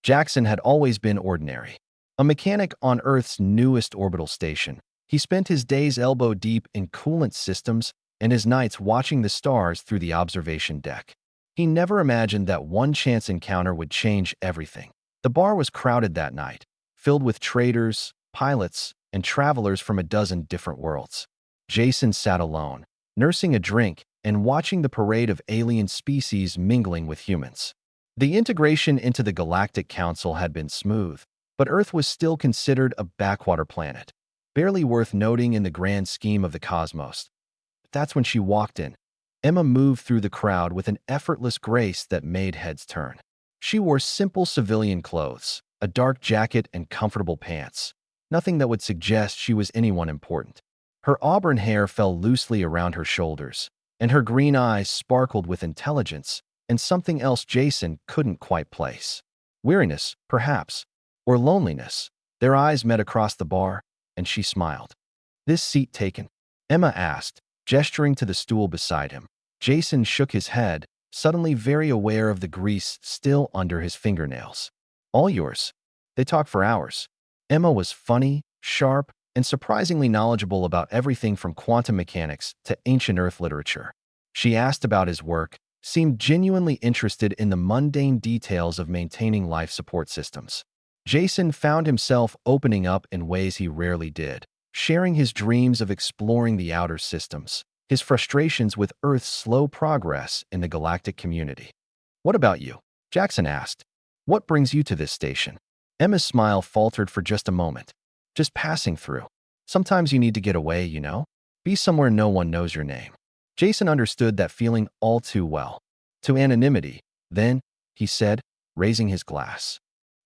Jackson had always been ordinary. A mechanic on Earth's newest orbital station, he spent his days elbow-deep in coolant systems and his nights watching the stars through the observation deck. He never imagined that one chance encounter would change everything. The bar was crowded that night, filled with traders, pilots, and travelers from a dozen different worlds. Jason sat alone, nursing a drink and watching the parade of alien species mingling with humans. The integration into the Galactic Council had been smooth, but Earth was still considered a backwater planet, barely worth noting in the grand scheme of the cosmos. That's when she walked in. Emma moved through the crowd with an effortless grace that made heads turn. She wore simple civilian clothes, a dark jacket and comfortable pants, nothing that would suggest she was anyone important. Her auburn hair fell loosely around her shoulders, and her green eyes sparkled with intelligence and something else Jason couldn't quite place. Weariness, perhaps, or loneliness. Their eyes met across the bar, and she smiled. "This seat taken?" Emma asked, gesturing to the stool beside him. Jason shook his head, suddenly very aware of the grease still under his fingernails. "All yours." They talked for hours. Emma was funny, sharp, and surprisingly knowledgeable about everything from quantum mechanics to ancient Earth literature. She asked about his work, seemed genuinely interested in the mundane details of maintaining life support systems. Jason found himself opening up in ways he rarely did, sharing his dreams of exploring the outer systems, his frustrations with Earth's slow progress in the galactic community. "What about you?" Jackson asked. "What brings you to this station?" Emma's smile faltered for just a moment. "Just passing through. Sometimes you need to get away, you know? Be somewhere no one knows your name." Jason understood that feeling all too well. "To anonymity, then," he said, raising his glass.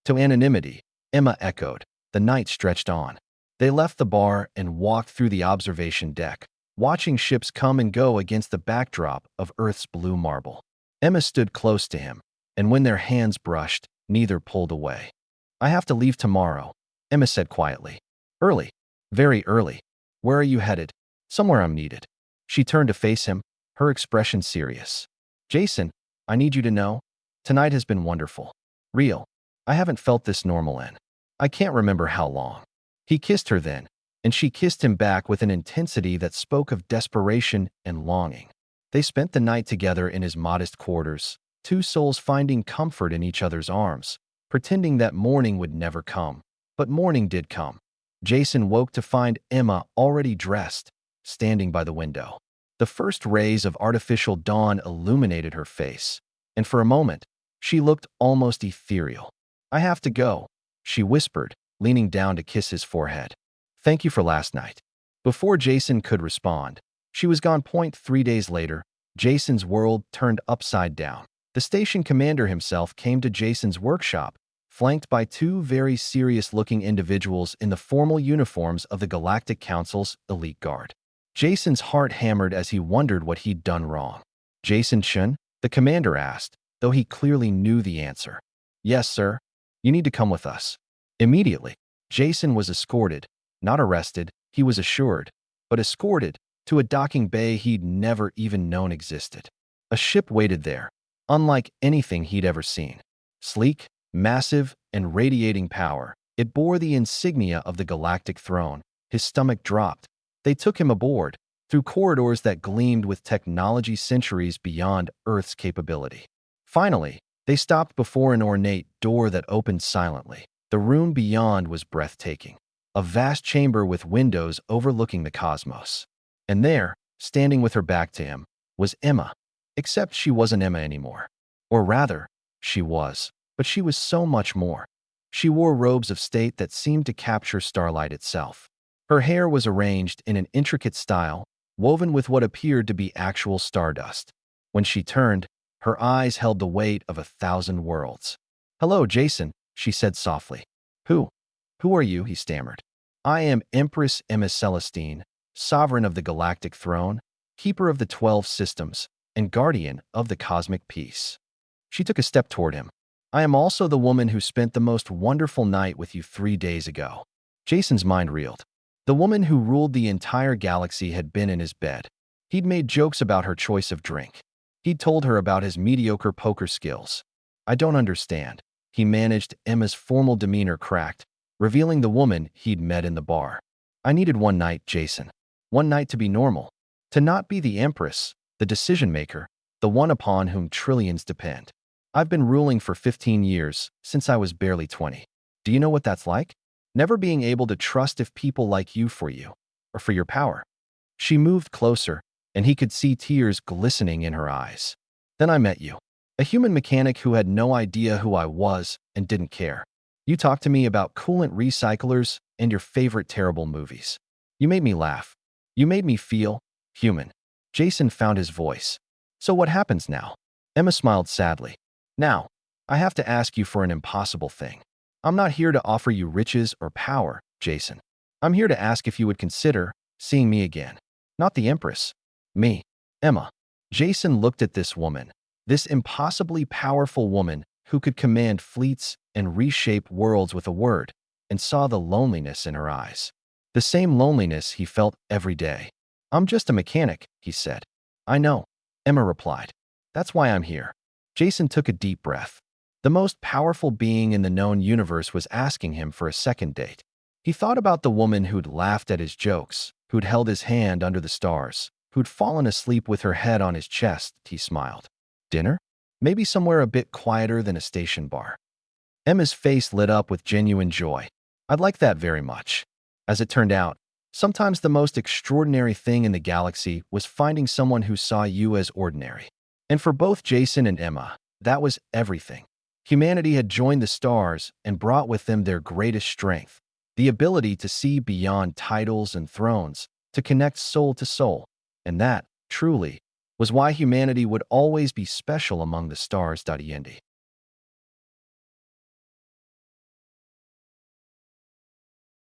"To anonymity," Emma echoed. The night stretched on. They left the bar and walked through the observation deck, watching ships come and go against the backdrop of Earth's blue marble. Emma stood close to him, and when their hands brushed, neither pulled away. "I have to leave tomorrow," Emma said quietly. "Early. Very early. Where are you headed?" "Somewhere I'm needed." She turned to face him, her expression serious. "Jason, I need you to know, tonight has been wonderful. Real. I haven't felt this normal in. I can't remember how long." He kissed her then, and she kissed him back with an intensity that spoke of desperation and longing. They spent the night together in his modest quarters, two souls finding comfort in each other's arms, pretending that morning would never come. But morning did come. Jason woke to find Emma already dressed, standing by the window. The first rays of artificial dawn illuminated her face, and for a moment, she looked almost ethereal. "I have to go," she whispered, leaning down to kiss his forehead. "Thank you for last night." Before Jason could respond, she was gone. 3 days later, Jason's world turned upside down. The station commander himself came to Jason's workshop, flanked by two very serious-looking individuals in the formal uniforms of the Galactic Council's elite guard. Jason's heart hammered as he wondered what he'd done wrong. "Jason Chun?" the commander asked, though he clearly knew the answer. "Yes, sir. You need to come with us." Immediately, Jason was escorted, not arrested, he was assured, but escorted to a docking bay he'd never even known existed. A ship waited there, unlike anything he'd ever seen. Sleek, massive, and radiating power, it bore the insignia of the Galactic Throne. His stomach dropped. They took him aboard, through corridors that gleamed with technology centuries beyond Earth's capability. Finally, they stopped before an ornate door that opened silently. The room beyond was breathtaking, a vast chamber with windows overlooking the cosmos. And there, standing with her back to him, was Emma, except she wasn't Emma anymore. Or rather, she was, but she was so much more. She wore robes of state that seemed to capture starlight itself. Her hair was arranged in an intricate style, woven with what appeared to be actual stardust. When she turned, her eyes held the weight of 1,000 worlds. "Hello, Jason," she said softly. Who are you?" he stammered. "I am Empress Emma Celestine, sovereign of the Galactic Throne, keeper of the 12 systems, and guardian of the cosmic peace." She took a step toward him. "I am also the woman who spent the most wonderful night with you 3 days ago." Jason's mind reeled. The woman who ruled the entire galaxy had been in his bed. He'd made jokes about her choice of drink. He'd told her about his mediocre poker skills. "I don't understand." he managed. Emma's formal demeanor cracked, revealing the woman he'd met in the bar. I needed one night, Jason. One night to be normal. To not be the Empress, the decision maker, the one upon whom trillions depend. I've been ruling for 15 years, since I was barely 20. Do you know what that's like? Never being able to trust if people like you, or for your power. She moved closer, and he could see tears glistening in her eyes. Then I met you. A human mechanic who had no idea who I was and didn't care. You talked to me about coolant recyclers and your favorite terrible movies. You made me laugh. You made me feel human. Jason found his voice. So what happens now? Emma smiled sadly. Now, I have to ask you for an impossible thing. I'm not here to offer you riches or power, Jason. I'm here to ask if you would consider seeing me again. Not the Empress. Me. Emma. Jason looked at this woman, this impossibly powerful woman who could command fleets and reshape worlds with a word, and saw the loneliness in her eyes. The same loneliness he felt every day. I'm just a mechanic, he said. I know, Emma replied. That's why I'm here. Jason took a deep breath. The most powerful being in the known universe was asking him for a second date. He thought about the woman who'd laughed at his jokes, who'd held his hand under the stars, who'd fallen asleep with her head on his chest. He smiled. Dinner? Maybe somewhere a bit quieter than a station bar. Emma's face lit up with genuine joy. I'd like that very much. As it turned out, sometimes the most extraordinary thing in the galaxy was finding someone who saw you as ordinary. And for both Jason and Emma, that was everything. Humanity had joined the stars and brought with them their greatest strength, the ability to see beyond titles and thrones, to connect soul to soul. And that, truly, was why humanity would always be special among the stars.